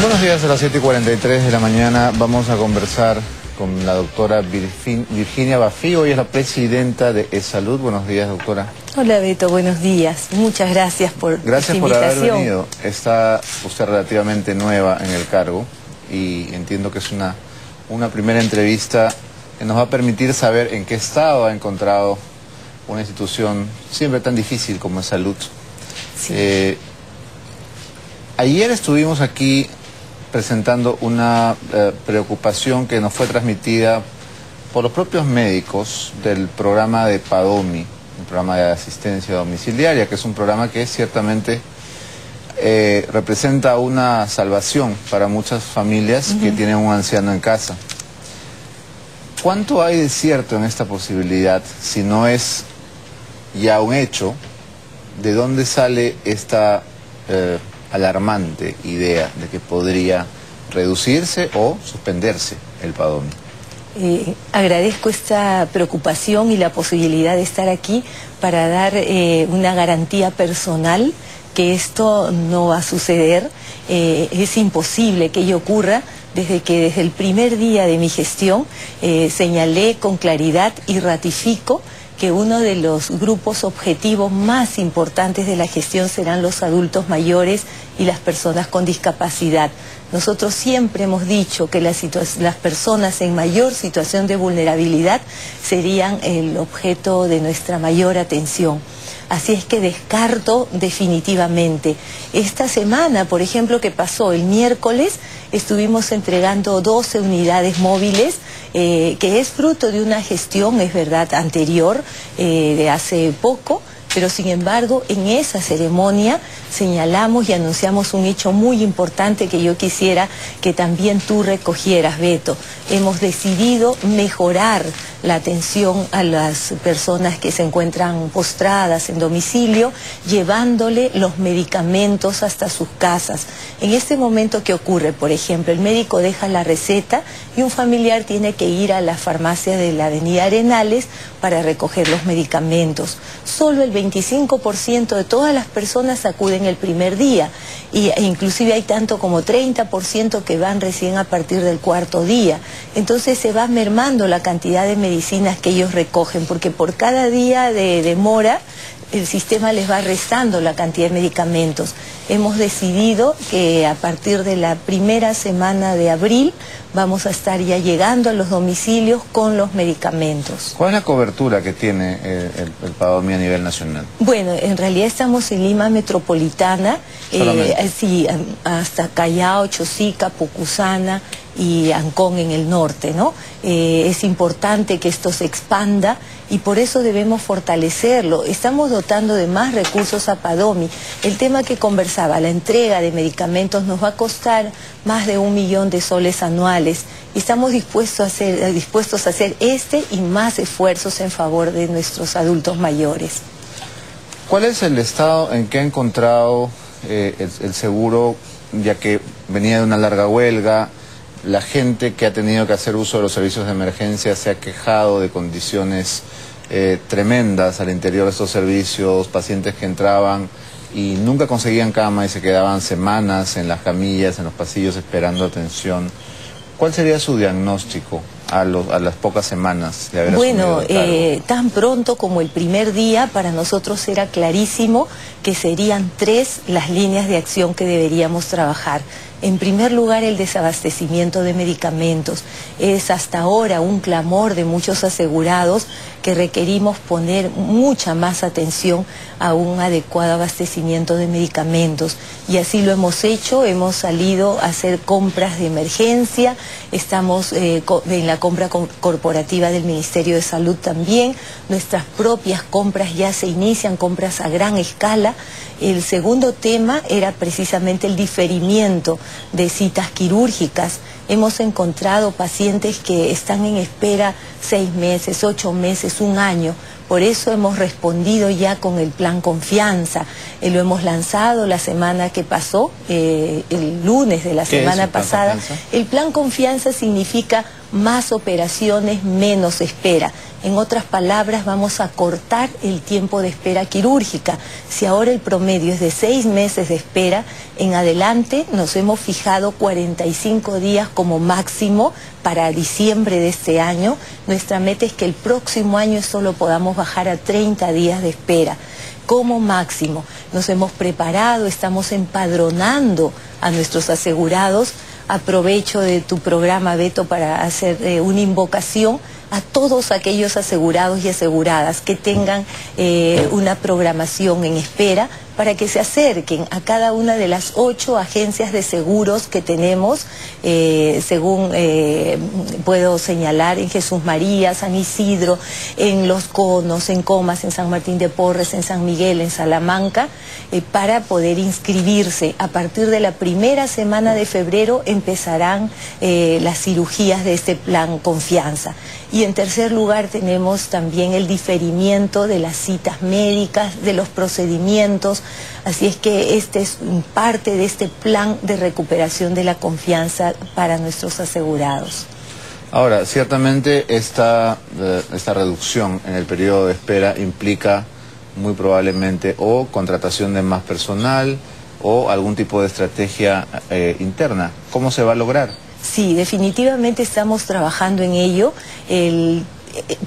Buenos días, a las 7:43 de la mañana vamos a conversar con la doctora Virginia Bafí. Hoy es la presidenta de eSalud. Buenos días, doctora. Hola, Beto, buenos días. Muchas gracias por esta invitación. Gracias por haber venido. Está usted relativamente nueva en el cargo y entiendo que es una primera entrevista que nos va a permitir saber en qué estado ha encontrado una institución siempre tan difícil como eSalud. Sí. Ayer estuvimos aquí presentando una preocupación que nos fue transmitida por los propios médicos del programa de PADOMI, un programa de asistencia domiciliaria, que es un programa que ciertamente representa una salvación para muchas familias que tienen un anciano en casa. ¿Cuánto hay de cierto en esta posibilidad, si no es ya un hecho? ¿De dónde sale esta alarmante idea de que podría reducirse o suspenderse el PADOMI? Agradezco esta preocupación y la posibilidad de estar aquí para dar una garantía personal que esto no va a suceder. Es imposible que ello ocurra desde el primer día de mi gestión señalé con claridad y ratifico que uno de los grupos objetivos más importantes de la gestión serán los adultos mayores y las personas con discapacidad. Nosotros siempre hemos dicho que las personas en mayor situación de vulnerabilidad serían el objeto de nuestra mayor atención. Así es que descarto definitivamente. Esta semana, por ejemplo, que pasó el miércoles, estuvimos entregando 12 unidades móviles, que es fruto de una gestión, es verdad, anterior, de hace poco, pero sin embargo en esa ceremonia señalamos y anunciamos un hecho muy importante que yo quisiera que también tú recogieras, Beto. Hemos decidido mejorar la atención a las personas que se encuentran postradas en domicilio, llevándole los medicamentos hasta sus casas. En este momento, ¿qué ocurre? Por ejemplo, el médico deja la receta y un familiar tiene que ir a la farmacia de la Avenida Arenales para recoger los medicamentos. Solo el 25% de todas las personas acuden el primer día e inclusive hay tanto como 30% que van recién a partir del cuarto día. Entonces se va mermando la cantidad de medicinas que ellos recogen, porque por cada día de demora el sistema les va restando la cantidad de medicamentos. Hemos decidido que a partir de la primera semana de abril vamos a estar ya llegando a los domicilios con los medicamentos. ¿Cuál es la cobertura que tiene el PADOMI a nivel nacional? Bueno, en realidad estamos en Lima metropolitana, sí, hasta Callao, Chosica, Pucusana y Ancón en el norte, ¿no? Es importante que esto se expanda y por eso debemos fortalecerlo. Estamos dotando de más recursos a PADOMI. El tema que conversaba, la entrega de medicamentos nos va a costar más de 1 millón de soles anuales. Estamos dispuestos a hacer este y más esfuerzos en favor de nuestros adultos mayores. ¿Cuál es el estado en que ha encontrado el seguro, ya que venía de una larga huelga? La gente que ha tenido que hacer uso de los servicios de emergencia se ha quejado de condiciones tremendas al interior de estos servicios, pacientes que entraban y nunca conseguían cama y se quedaban semanas en las camillas, en los pasillos esperando atención. ¿Cuál sería su diagnóstico a las pocas semanas de haber asumido el cargo? Tan pronto como el primer día, para nosotros era clarísimo que serían 3 las líneas de acción que deberíamos trabajar. En primer lugar, el desabastecimiento de medicamentos. Es hasta ahora un clamor de muchos asegurados que requerimos poner mucha más atención a un adecuado abastecimiento de medicamentos. Y así lo hemos hecho, hemos salido a hacer compras de emergencia, estamos en la compra corporativa del Ministerio de Salud también, nuestras propias compras ya se inician, compras a gran escala. El segundo tema era precisamente el diferimiento de citas quirúrgicas. Hemos encontrado pacientes que están en espera 6 meses, 8 meses, 1 año. Por eso hemos respondido ya con el plan Confianza. Lo hemos lanzado la semana que pasó, el lunes de la semana pasada. El plan Confianza significa más operaciones, menos espera. En otras palabras, vamos a cortar el tiempo de espera quirúrgica. Si ahora el promedio es de 6 meses de espera, en adelante nos hemos fijado 45 días como máximo para diciembre de este año. Nuestra meta es que el próximo año esto lo podamos bajar a 30 días de espera. Como máximo, nos hemos preparado, estamos empadronando a nuestros asegurados. Aprovecho de tu programa, Beto, para hacer una invocación a todos aquellos asegurados y aseguradas que tengan una programación en espera, para que se acerquen a cada una de las 8 agencias de seguros que tenemos, según puedo señalar, en Jesús María, San Isidro, en Los Conos, en Comas, en San Martín de Porres, en San Miguel, en Salamanca, para poder inscribirse. A partir de la primera semana de febrero empezarán las cirugías de este plan Confianza. Y en tercer lugar tenemos también el diferimiento de las citas médicas, de los procedimientos. Así es que este es parte de este plan de recuperación de la confianza para nuestros asegurados. Ahora, ciertamente esta reducción en el periodo de espera implica muy probablemente o contratación de más personal o algún tipo de estrategia interna. ¿Cómo se va a lograr? Sí, definitivamente estamos trabajando en ello.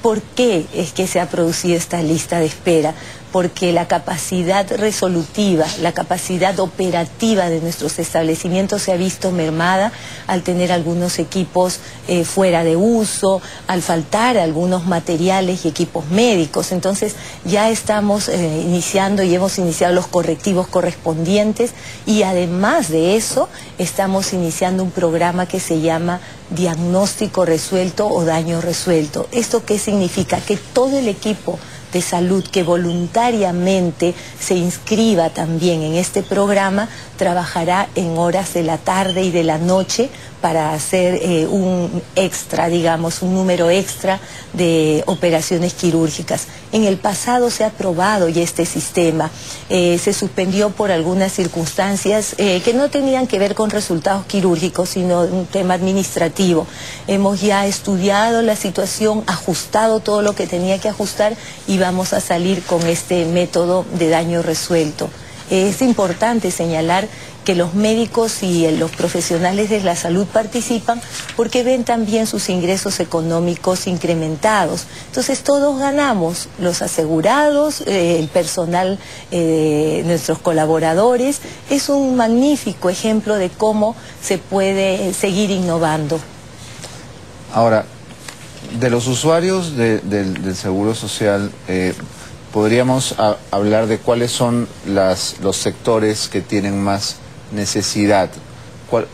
¿Por qué es que se ha producido esta lista de espera? Porque la capacidad resolutiva, la capacidad operativa de nuestros establecimientos se ha visto mermada al tener algunos equipos fuera de uso, al faltar algunos materiales y equipos médicos. Entonces ya estamos iniciando y hemos iniciado los correctivos correspondientes, y además de eso estamos iniciando un programa que se llama diagnóstico resuelto o daño resuelto. ¿Esto qué significa? Que todo el equipo de salud que voluntariamente se inscriba también en este programa trabajará en horas de la tarde y de la noche para hacer un extra, digamos, un número extra de operaciones quirúrgicas. En el pasado se ha probado ya este sistema, se suspendió por algunas circunstancias que no tenían que ver con resultados quirúrgicos, sino un tema administrativo. Hemos ya estudiado la situación, ajustado todo lo que tenía que ajustar y vamos a salir con este método de daño resuelto. Es importante señalar que los médicos y los profesionales de la salud participan porque ven también sus ingresos económicos incrementados. Entonces todos ganamos, los asegurados, el personal, nuestros colaboradores. Es un magnífico ejemplo de cómo se puede seguir innovando. Ahora, de los usuarios del Seguro Social, podríamos hablar de cuáles son los sectores que tienen más necesidad.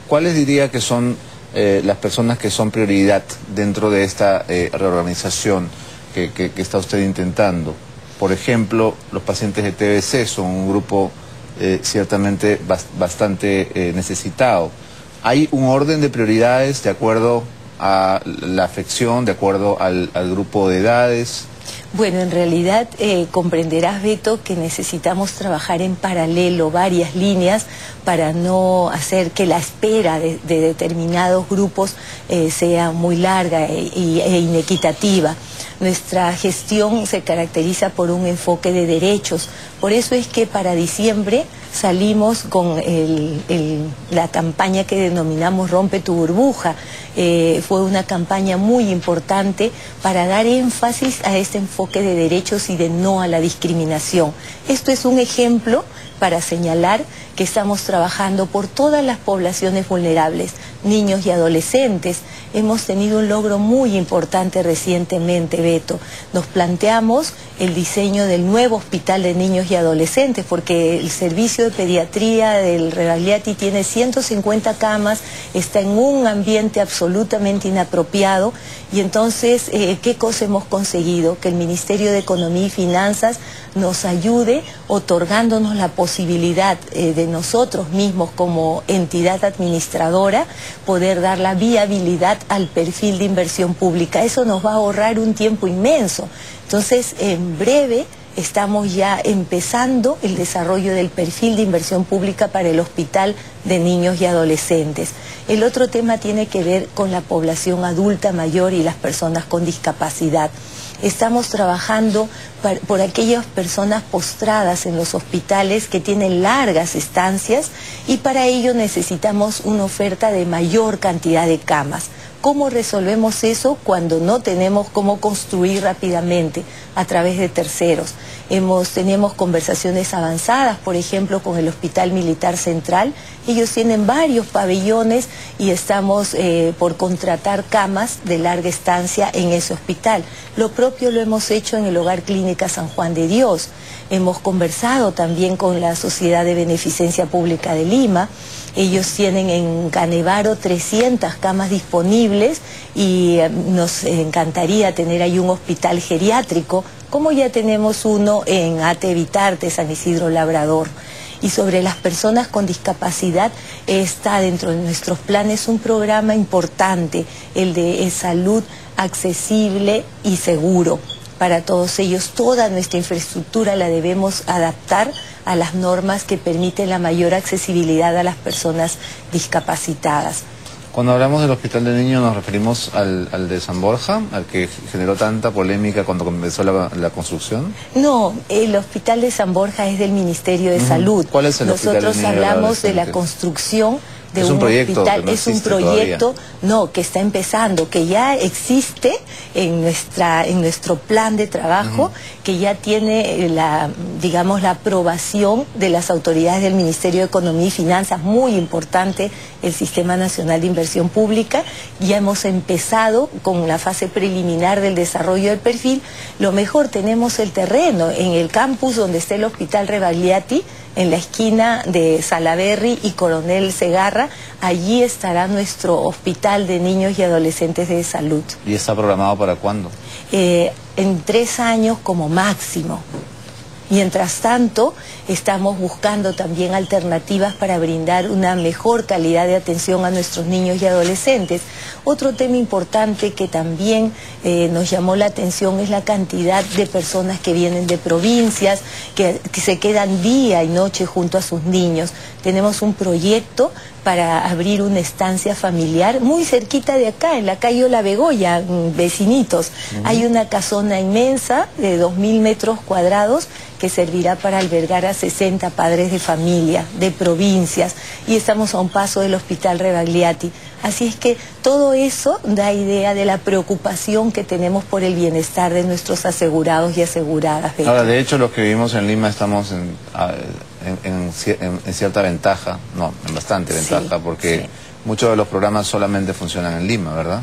¿Cuáles diría que son las personas que son prioridad dentro de esta reorganización que está usted intentando? Por ejemplo, los pacientes de TBC son un grupo ciertamente bastante necesitado. ¿Hay un orden de prioridades de acuerdo a la afección, de acuerdo al grupo de edades? Bueno, en realidad comprenderás, Beto, que necesitamos trabajar en paralelo varias líneas para no hacer que la espera de determinados grupos sea muy larga e inequitativa. Nuestra gestión se caracteriza por un enfoque de derechos. Por eso es que para diciembre salimos con la campaña que denominamos Rompe tu burbuja. Fue una campaña muy importante para dar énfasis a este enfoque de derechos y de no a la discriminación. Esto es un ejemplo para señalar que estamos trabajando por todas las poblaciones vulnerables, niños y adolescentes. Hemos tenido un logro muy importante recientemente, Beto. Nos planteamos el diseño del nuevo hospital de niños y adolescentes, porque el servicio de pediatría del Rebagliati tiene 150 camas, está en un ambiente absolutamente inapropiado, y entonces, ¿qué cosa hemos conseguido? Que el Ministerio de Economía y Finanzas nos ayude otorgándonos la posibilidad de nosotros mismos como entidad administradora poder dar la viabilidad al perfil de inversión pública. Eso nos va a ahorrar un tiempo inmenso. Entonces, en breve estamos ya empezando el desarrollo del perfil de inversión pública para el Hospital de Niños y Adolescentes. El otro tema tiene que ver con la población adulta mayor y las personas con discapacidad. Estamos trabajando por aquellas personas postradas en los hospitales que tienen largas estancias y para ello necesitamos una oferta de mayor cantidad de camas. ¿Cómo resolvemos eso cuando no tenemos cómo construir rápidamente a través de terceros? Tenemos conversaciones avanzadas, por ejemplo, con el Hospital Militar Central. Ellos tienen varios pabellones y estamos por contratar camas de larga estancia en ese hospital. Lo propio lo hemos hecho en el Hogar Clínica San Juan de Dios. Hemos conversado también con la Sociedad de Beneficencia Pública de Lima. Ellos tienen en Canevaro 300 camas disponibles y nos encantaría tener ahí un hospital geriátrico, como ya tenemos uno en Ate Vitarte, San Isidro Labrador. Y sobre las personas con discapacidad está dentro de nuestros planes un programa importante, el de salud accesible y seguro. Para todos ellos, toda nuestra infraestructura la debemos adaptar a las normas que permiten la mayor accesibilidad a las personas discapacitadas. Cuando hablamos del Hospital de Niños nos referimos al de San Borja, al que generó tanta polémica cuando comenzó la construcción. No, el Hospital de San Borja es del Ministerio de Salud. ¿Cuál es el Hospital de Niños? Nosotros hablamos de la construcción de un proyecto hospital. No es un proyecto que está empezando, que ya existe en nuestro plan de trabajo, que ya tiene la aprobación de las autoridades del Ministerio de Economía y Finanzas, muy importante el Sistema Nacional de Inversión Pública. Ya hemos empezado con la fase preliminar del desarrollo del perfil. Lo mejor, tenemos el terreno en el campus donde está el Hospital Rebagliati, en la esquina de Salaberry y Coronel Segarra. Allí estará nuestro Hospital de Niños y Adolescentes de Salud. ¿Y está programado para cuándo? En 3 años como máximo. Mientras tanto, estamos buscando también alternativas para brindar una mejor calidad de atención a nuestros niños y adolescentes. Otro tema importante que también nos llamó la atención es la cantidad de personas que vienen de provincias, que se quedan día y noche junto a sus niños. Tenemos un proyecto para abrir una estancia familiar muy cerquita de acá, en la calle La Begoya, vecinitos. Hay una casona inmensa de 2000 metros cuadrados que servirá para albergar a 60 padres de familia, de provincias, y estamos a un paso del Hospital Rebagliati. Así es que todo eso da idea de la preocupación que tenemos por el bienestar de nuestros asegurados y aseguradas. Ahora, de hecho, los que vivimos en Lima estamos en cierta ventaja, no, en bastante ventaja, porque muchos de los programas solamente funcionan en Lima, ¿verdad?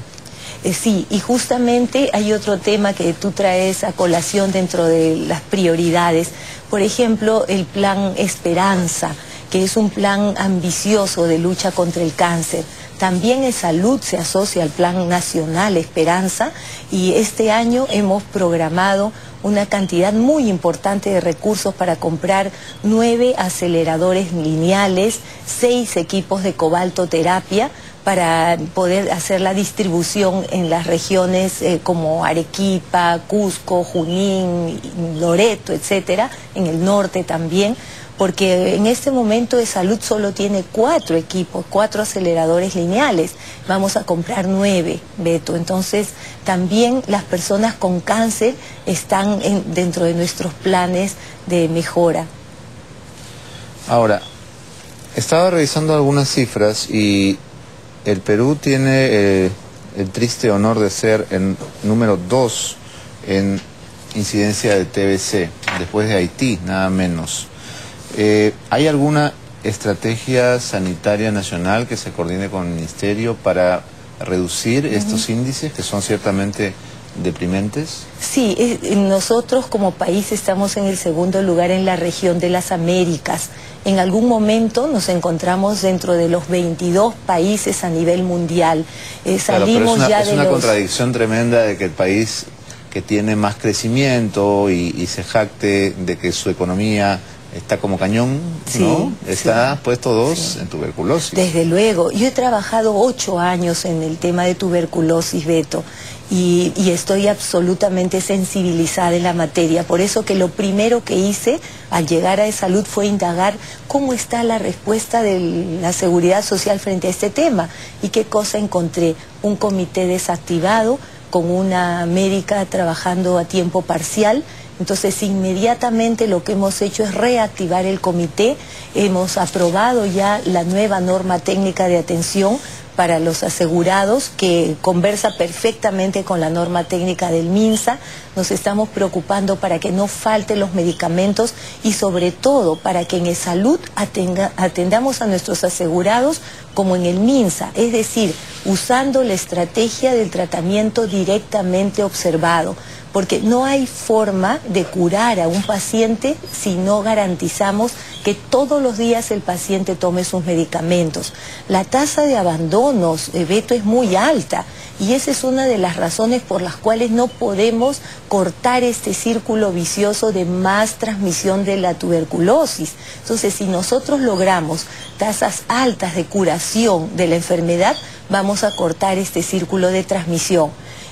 Sí, y justamente hay otro tema que tú traes a colación dentro de las prioridades. Por ejemplo, el Plan Esperanza, que es un plan ambicioso de lucha contra el cáncer. También en salud se asocia al Plan Nacional Esperanza, y este año hemos programado una cantidad muy importante de recursos para comprar 9 aceleradores lineales, 6 equipos de cobaltoterapia, para poder hacer la distribución en las regiones como Arequipa, Cusco, Junín, Loreto, etcétera, en el norte también, porque en este momento de salud solo tiene 4 equipos, 4 aceleradores lineales. Vamos a comprar 9, Beto. Entonces, también las personas con cáncer están dentro de nuestros planes de mejora. Ahora, estaba revisando algunas cifras y el Perú tiene el triste honor de ser el número 2 en incidencia de TBC, después de Haití, nada menos. ¿Hay alguna estrategia sanitaria nacional que se coordine con el Ministerio para reducir estos índices que son ciertamente deprimentes? Sí, nosotros como país estamos en el segundo lugar en la región de las Américas. En algún momento nos encontramos dentro de los 22 países a nivel mundial. Salimos claro, ya es una contradicción tremenda de que el país que tiene más crecimiento y se jacte de que su economía está como cañón, Sí, ¿no? Está sí, puesto 2 sí. en tuberculosis. Desde luego. Yo he trabajado 8 años en el tema de tuberculosis, Beto, y estoy absolutamente sensibilizada en la materia. Por eso que lo primero que hice al llegar a Salud fue indagar cómo está la respuesta de la Seguridad Social frente a este tema. ¿Y qué cosa encontré? Un comité desactivado con una médica trabajando a tiempo parcial. Entonces inmediatamente lo que hemos hecho es reactivar el comité. Hemos aprobado ya la nueva norma técnica de atención para los asegurados, que conversa perfectamente con la norma técnica del MINSA. Nos estamos preocupando para que no falten los medicamentos y sobre todo para que en Salud atendamos a nuestros asegurados como en el MINSA, es decir, usando la estrategia del tratamiento directamente observado, porque no hay forma de curar a un paciente si no garantizamos que todos los días el paciente tome sus medicamentos. La tasa de abandonos, Beto, es muy alta y esa es una de las razones por las cuales no podemos cortar este círculo vicioso de más transmisión de la tuberculosis. Entonces, si nosotros logramos tasas altas de curación de la enfermedad, vamos a cortar este círculo de transmisión.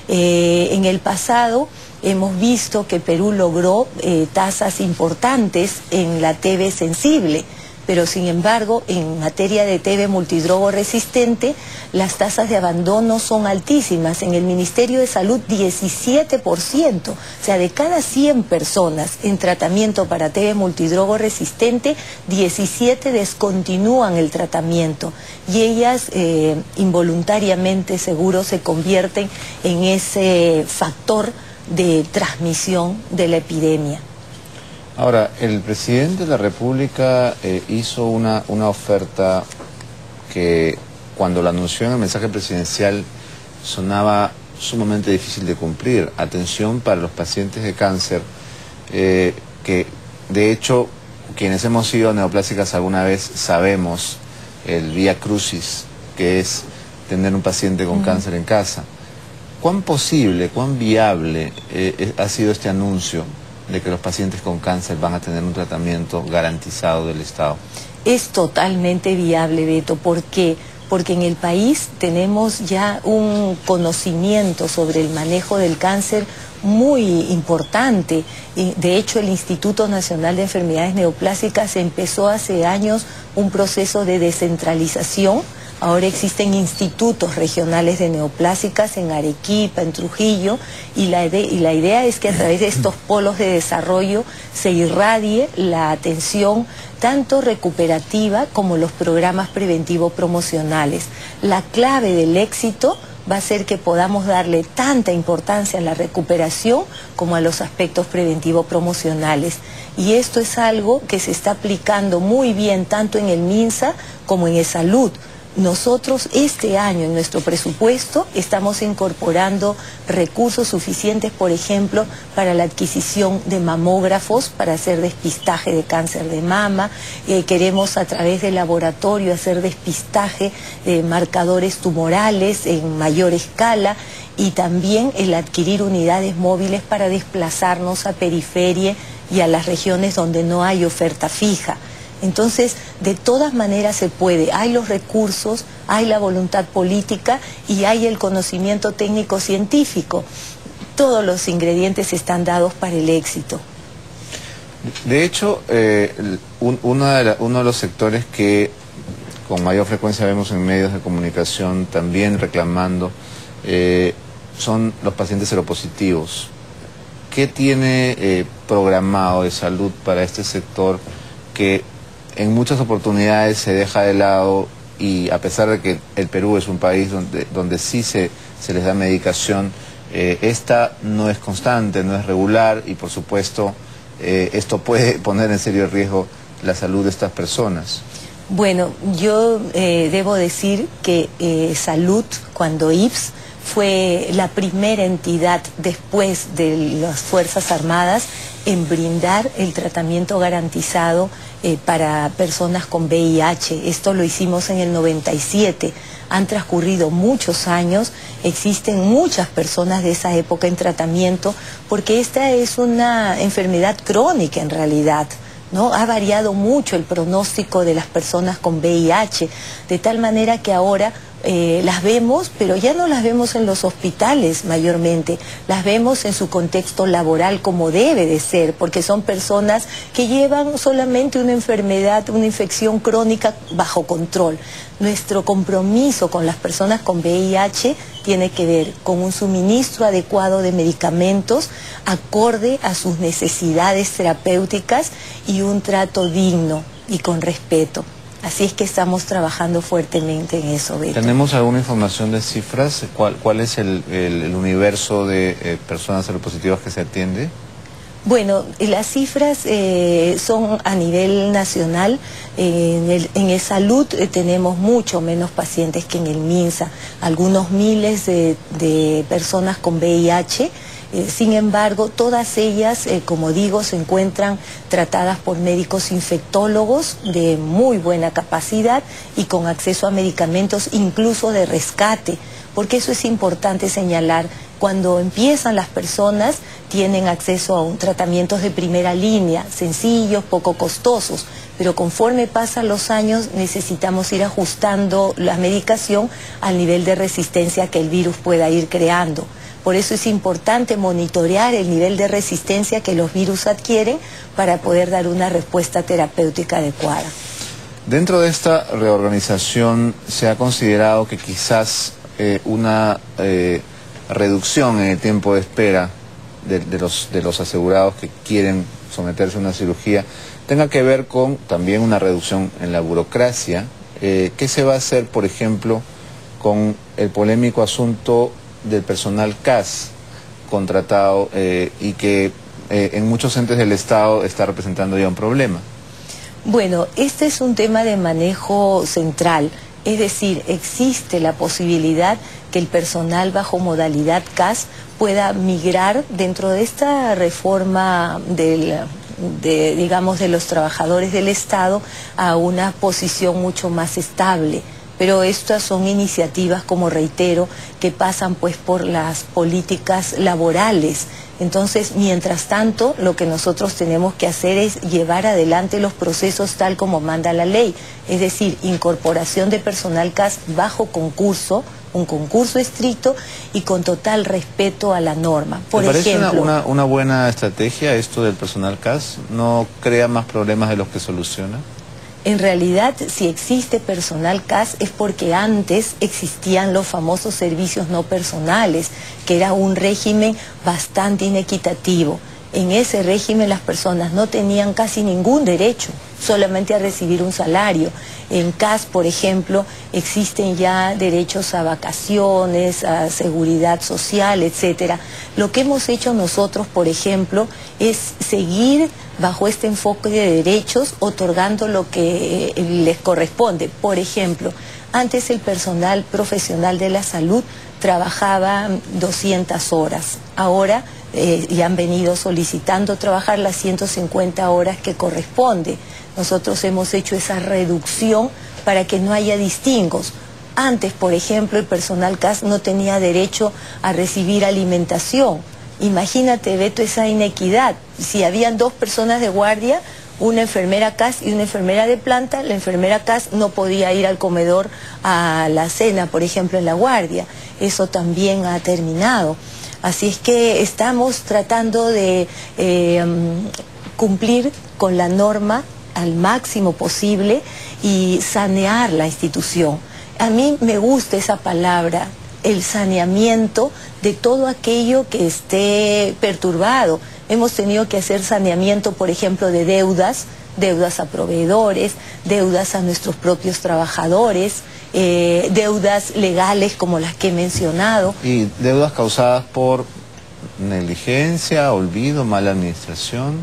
En el pasado hemos visto que Perú logró tasas importantes en la TB sensible, pero sin embargo en materia de TB multidrogo resistente las tasas de abandono son altísimas. En el Ministerio de Salud 17%, o sea, de cada 100 personas en tratamiento para TB multidrogo resistente, 17 descontinúan el tratamiento y ellas involuntariamente seguro se convierten en ese factor de transmisión de la epidemia. Ahora, el presidente de la República hizo una oferta que cuando la anunció en el mensaje presidencial sonaba sumamente difícil de cumplir. Atención para los pacientes de cáncer, que de hecho quienes hemos sido neoplásicas alguna vez sabemos el vía crucis que es tener un paciente con cáncer en casa. ¿Cuán posible, cuán viable ha sido este anuncio de que los pacientes con cáncer van a tener un tratamiento garantizado del Estado? Es totalmente viable, Beto. ¿Por qué? Porque en el país tenemos ya un conocimiento sobre el manejo del cáncer muy importante. De hecho, el Instituto Nacional de Enfermedades Neoplásicas empezó hace años un proceso de descentralización. Ahora existen institutos regionales de neoplásicas en Arequipa, en Trujillo, y la idea es que a través de estos polos de desarrollo se irradie la atención tanto recuperativa como los programas preventivos promocionales. La clave del éxito va a ser que podamos darle tanta importancia a la recuperación como a los aspectos preventivos promocionales. Y esto es algo que se está aplicando muy bien tanto en el MINSA como en Salud. Nosotros este año en nuestro presupuesto estamos incorporando recursos suficientes, por ejemplo, para la adquisición de mamógrafos para hacer despistaje de cáncer de mama. Queremos a través del laboratorio hacer despistaje de marcadores tumorales en mayor escala y también el adquirir unidades móviles para desplazarnos a periferia y a las regiones donde no hay oferta fija. Entonces, de todas maneras se puede, hay los recursos, hay la voluntad política y hay el conocimiento técnico-científico. Todos los ingredientes están dados para el éxito. De hecho, uno de los sectores que con mayor frecuencia vemos en medios de comunicación también reclamando son los pacientes seropositivos. ¿Qué tiene programado de Salud para este sector que en muchas oportunidades se deja de lado y a pesar de que el Perú es un país donde sí se les da medicación, esta no es constante, no es regular y por supuesto esto puede poner en serio riesgo la salud de estas personas? Bueno, yo debo decir que Salud, cuando IPS fue la primera entidad después de las Fuerzas Armadas en brindar el tratamiento garantizado para personas con VIH. Esto lo hicimos en el 97. Han transcurrido muchos años, existen muchas personas de esa época en tratamiento, porque esta es una enfermedad crónica en realidad. ¿no? Ha variado mucho el pronóstico de las personas con VIH, de tal manera que ahora las vemos, pero ya no las vemos en los hospitales mayormente, las vemos en su contexto laboral como debe de ser, porque son personas que llevan solamente una enfermedad, una infección crónica bajo control. Nuestro compromiso con las personas con VIH tiene que ver con un suministro adecuado de medicamentos acorde a sus necesidades terapéuticas y un trato digno y con respeto. Así es que estamos trabajando fuertemente en eso, Beto. ¿Tenemos alguna información de cifras? ¿Cuál es el universo de personas seropositivas que se atiende? Bueno, las cifras son a nivel nacional. En el salud tenemos mucho menos pacientes que en el MINSA, algunos miles de personas con VIH. Sin embargo, todas ellas, como digo, se encuentran tratadas por médicos infectólogos de muy buena capacidad y con acceso a medicamentos incluso de rescate, porque eso es importante señalar. Cuando empiezan las personas tienen acceso a tratamientos de primera línea, sencillos, poco costosos, pero conforme pasan los años necesitamos ir ajustando la medicación al nivel de resistencia que el virus pueda ir creando. Por eso es importante monitorear el nivel de resistencia que los virus adquieren para poder dar una respuesta terapéutica adecuada. Dentro de esta reorganización se ha considerado que quizás una reducción en el tiempo de espera de los asegurados que quieren someterse a una cirugía tenga que ver con también una reducción en la burocracia. ¿Qué se va a hacer, por ejemplo, con el polémico asunto del personal CAS contratado y que en muchos entes del Estado está representando ya un problema? Bueno, este es un tema de manejo central, es decir, existe la posibilidad que el personal bajo modalidad CAS pueda migrar dentro de esta reforma digamos, de los trabajadores del Estado a una posición mucho más estable. Pero estas son iniciativas, como reitero, que pasan pues por las políticas laborales. Entonces, mientras tanto, lo que nosotros tenemos que hacer es llevar adelante los procesos tal como manda la ley. Es decir, incorporación de personal CAS bajo concurso, un concurso estricto y con total respeto a la norma. ¿Te parece una buena estrategia esto del personal CAS? ¿No crea más problemas de los que soluciona? En realidad, si existe personal CAS es porque antes existían los famosos servicios no personales, que era un régimen bastante inequitativo. En ese régimen las personas no tenían casi ningún derecho, solamente a recibir un salario. En CAS, por ejemplo, existen ya derechos a vacaciones, a seguridad social, etcétera. Lo que hemos hecho nosotros, por ejemplo, es seguir bajo este enfoque de derechos, otorgando lo que les corresponde. Por ejemplo, antes el personal profesional de la salud trabajaba 200 horas. Ahora ya han venido solicitando trabajar las 150 horas que corresponde. Nosotros hemos hecho esa reducción para que no haya distingos. Antes, por ejemplo, el personal CAS no tenía derecho a recibir alimentación. Imagínate, Beto, esa inequidad. Si habían dos personas de guardia, una enfermera CAS y una enfermera de planta, la enfermera CAS no podía ir al comedor a la cena, por ejemplo, en la guardia. Eso también ha terminado. Así es que estamos tratando de cumplir con la norma al máximo posible y sanear la institución. A mí me gusta esa palabra, el saneamiento de todo aquello que esté perturbado. Hemos tenido que hacer saneamiento, por ejemplo, de deudas a proveedores, deudas a nuestros propios trabajadores, deudas legales como las que he mencionado. ¿Y deudas causadas por negligencia, olvido, mala administración?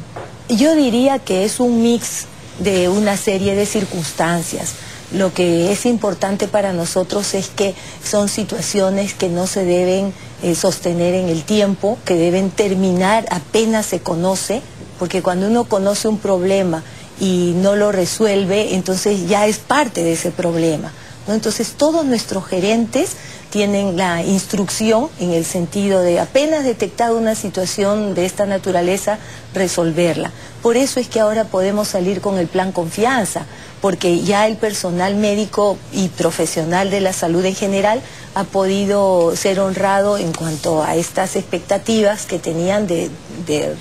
Yo diría que es un mix de una serie de circunstancias. Lo que es importante para nosotros es que son situaciones que no se deben sostener en el tiempo, que deben terminar apenas se conoce, porque cuando uno conoce un problema y no lo resuelve, entonces ya es parte de ese problema. ¿no? Entonces todos nuestros gerentes tienen la instrucción en el sentido de apenas detectado una situación de esta naturaleza, resolverla. Por eso es que ahora podemos salir con el plan Confianza, porque ya el personal médico y profesional de la salud en general ha podido ser honrado en cuanto a estas expectativas que tenían de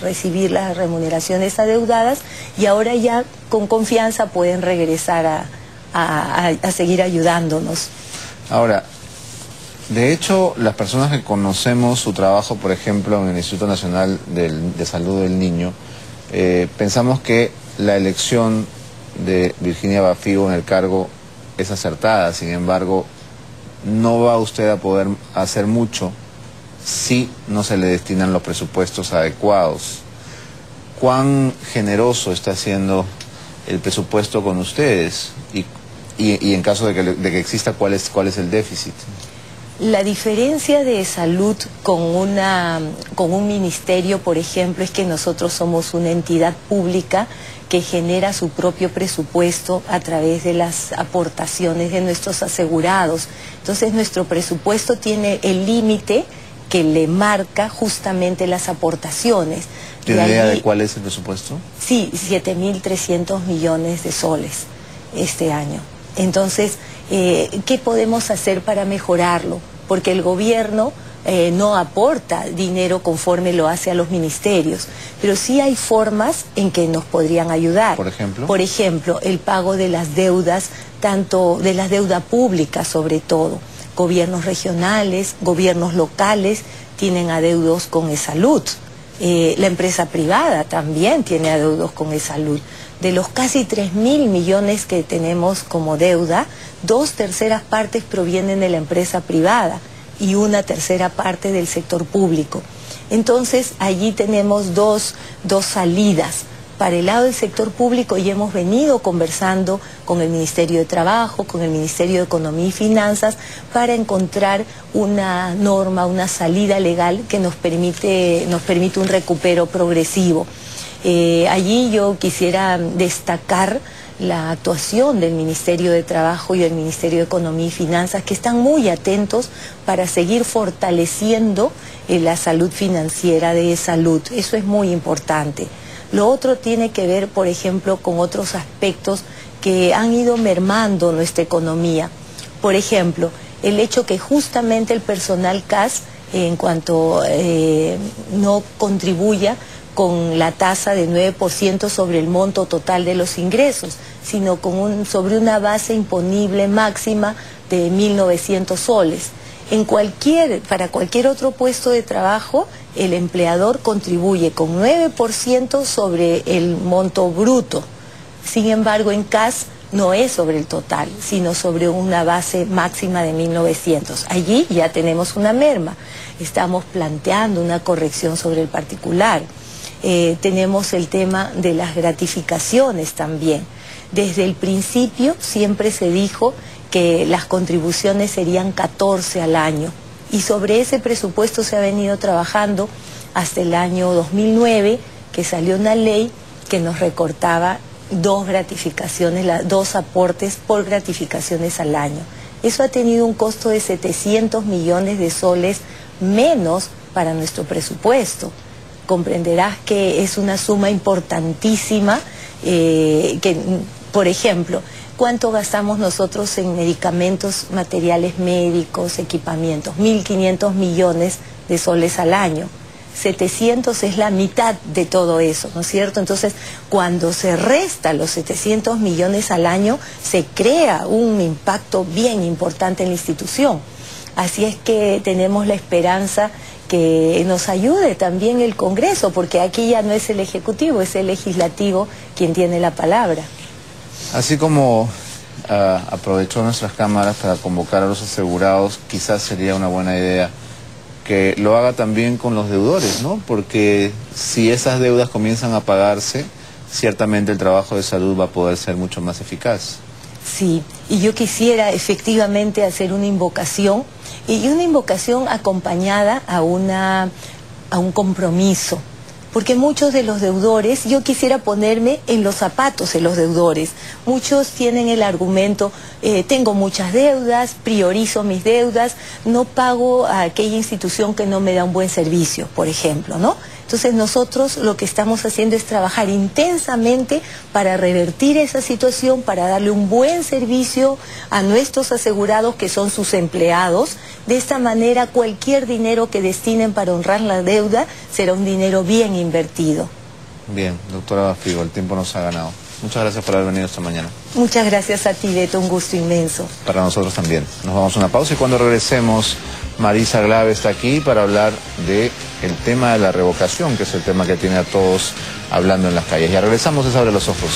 recibir las remuneraciones adeudadas, y ahora ya con confianza pueden regresar a seguir ayudándonos. Ahora, de hecho, las personas que conocemos su trabajo, por ejemplo, en el Instituto Nacional de Salud del Niño, pensamos que la elección de Virginia Bafigo en el cargo es acertada. Sin embargo, no va usted a poder hacer mucho si no se le destinan los presupuestos adecuados. ¿Cuán generoso está siendo el presupuesto con ustedes? Y en caso de que exista, ¿cuál es el déficit? La diferencia de salud con un ministerio, por ejemplo, es que nosotros somos una entidad pública que genera su propio presupuesto a través de las aportaciones de nuestros asegurados. Entonces nuestro presupuesto tiene el límite que le marca justamente las aportaciones. ¿Tiene idea de cuál es el presupuesto? Sí, 7.300 millones de soles este año. Entonces, ¿qué podemos hacer para mejorarlo? Porque el gobierno no aporta dinero conforme lo hace a los ministerios, pero sí hay formas en que nos podrían ayudar. ¿Por ejemplo? Por ejemplo, el pago de las deudas, tanto de las deudas públicas sobre todo. Gobiernos regionales, gobiernos locales tienen adeudos con ESalud. La empresa privada también tiene adeudos con ESalud. De los casi 3.000 millones que tenemos como deuda, 2/3 partes provienen de la empresa privada y 1/3 parte del sector público. Entonces allí tenemos dos salidas. Para el lado del sector público ya hemos venido conversando con el Ministerio de Trabajo, con el Ministerio de Economía y Finanzas, para encontrar una norma, una salida legal que nos permite un recupero progresivo. Allí yo quisiera destacar la actuación del Ministerio de Trabajo y del Ministerio de Economía y Finanzas, que están muy atentos para seguir fortaleciendo la salud financiera de ESalud. Eso es muy importante. Lo otro tiene que ver, por ejemplo, con otros aspectos que han ido mermando nuestra economía. Por ejemplo, el hecho que justamente el personal CAS, en cuanto no contribuya con la tasa de 9% sobre el monto total de los ingresos, sino sobre una base imponible máxima de 1.900 soles. Para cualquier otro puesto de trabajo, el empleador contribuye con 9% sobre el monto bruto. Sin embargo, en CAS no es sobre el total, sino sobre una base máxima de 1.900. Allí ya tenemos una merma. Estamos planteando una corrección sobre el particular. Tenemos el tema de las gratificaciones también. Desde el principio siempre se dijo que las contribuciones serían 14 al año, y sobre ese presupuesto se ha venido trabajando hasta el año 2009, que salió una ley que nos recortaba 2 gratificaciones, 2 aportes por gratificaciones al año. Eso ha tenido un costo de 700 millones de soles menos para nuestro presupuesto. Comprenderás que es una suma importantísima, por ejemplo, ¿cuánto gastamos nosotros en medicamentos, materiales médicos, equipamientos? 1.500 millones de soles al año. 700 es la mitad de todo eso, ¿no es cierto? Entonces, cuando se resta los 700 millones al año, se crea un impacto bien importante en la institución. Así es que tenemos la esperanza que nos ayude también el Congreso, porque aquí ya no es el Ejecutivo, es el Legislativo quien tiene la palabra. Así como aprovechó nuestras cámaras para convocar a los asegurados, quizás sería una buena idea que lo haga también con los deudores, ¿no? Porque si esas deudas comienzan a pagarse, ciertamente el trabajo de salud va a poder ser mucho más eficaz. Sí, y yo quisiera efectivamente hacer una invocación, y una invocación acompañada a un compromiso. porque muchos de los deudores, yo quisiera ponerme en los zapatos de los deudores. Muchos tienen el argumento, tengo muchas deudas, priorizo mis deudas, no pago a aquella institución que no me da un buen servicio, por ejemplo, ¿no? Entonces nosotros lo que estamos haciendo es trabajar intensamente para revertir esa situación, para darle un buen servicio a nuestros asegurados que son sus empleados. De esta manera cualquier dinero que destinen para honrar la deuda será un dinero bien invertido. Bien, doctora Bafigo, el tiempo nos ha ganado. Muchas gracias por haber venido esta mañana. Muchas gracias a ti, Beto, un gusto inmenso. Para nosotros también. Nos vamos a una pausa y cuando regresemos, Marisa Glave está aquí para hablar del tema de la revocación, que es el tema que tiene a todos hablando en las calles. Ya regresamos, es Abre los Ojos.